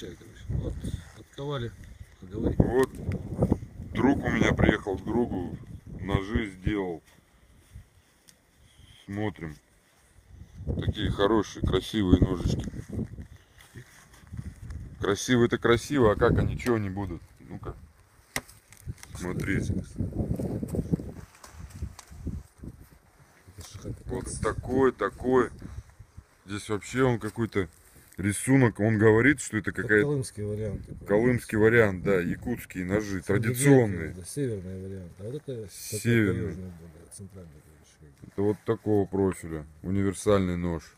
Включай, короче. Вот, отковали. Поговори. Вот друг у меня приехал к другу, ножи сделал. Смотрим. Такие хорошие, красивые ножички. Красивые-то красиво, а как они, чего они будут? Ну-ка. Смотрите. Вот такой. Здесь вообще он какой-то рисунок. Он говорит, что это какая-то... Колымский вариант. Колымский вариант, да, якутские ножи, традиционные. Да, северный вариант. А вот это Северный. Центральный. Это вот такого профиля. Универсальный нож.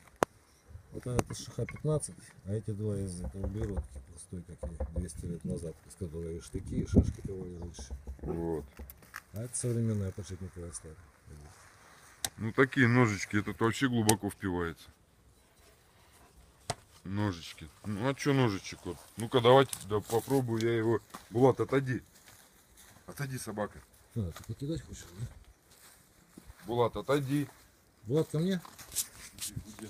Вот это ШХ-15, а эти два из этого беротки, простой, как и 200 лет назад, из которой штыки и шашки ковали лучше. Вот. А это современная подшипниковая сталь. Ну такие ножички, этот вообще глубоко впивается. Ножички. Ну а что ножичек вот? Ну-ка давайте да, попробую я его. Булат, отойди. Отойди, собака. А, ты покидать хочешь, да? Булат, отойди. Влад, ко мне? Иди.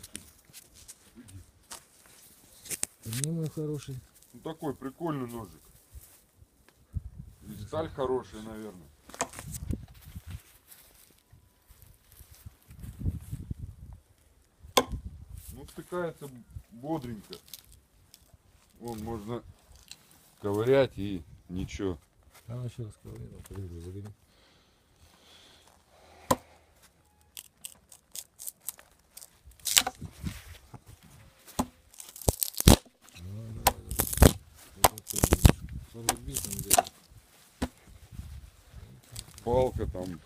Не мой хороший. Ну такой прикольный ножик. И сталь хорошая, наверное. Ну втыкается бодренько. Вон можно ковырять и ничего. А ну еще раз ковыряй, подожди, загони. Палка там,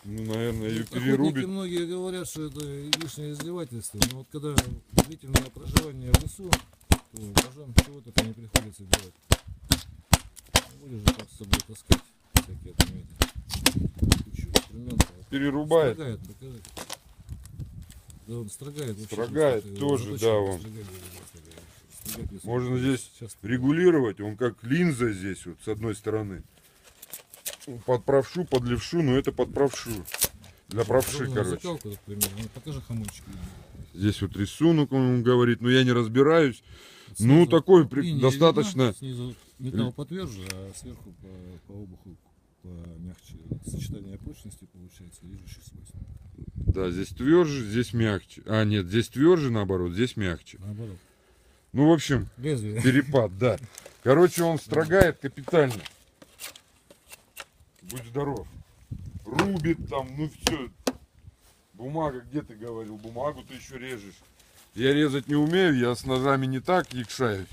ну, наверное, ее Охотники перерубит. многие говорят, что это лишнее издевательство, но вот когда длительное проживание в лесу, то ножом чего только не приходится делать. Будешь же как с собой таскать всякие там эти кучу инструментов. Перерубает. Строгает, покажи. Да он строгает вообще. Строгает тоже, да, он. Можно здесь регулировать, он как линза здесь вот с одной стороны. Под правшу, под левшу, но это под правшу. Для правши, короче. Закалку, например. Ну, покажи хамончик. Здесь вот рисунок, он говорит, но я не разбираюсь. Снизу Ну, такой линия достаточно... видна, снизу металл потверже, а сверху по обуху помягче. Сочетание прочности получается, режущих свойств. Да, здесь тверже, здесь мягче. А, нет, здесь тверже, наоборот, здесь мягче. Наоборот. Ну, в общем, Лезвие. перепад, да. Короче, он строгает капитально. Будь здоров. Рубит там, ну все. Бумага, где ты говорил? Бумагу ты еще режешь. Я резать не умею, я с ножами не так якшаюсь.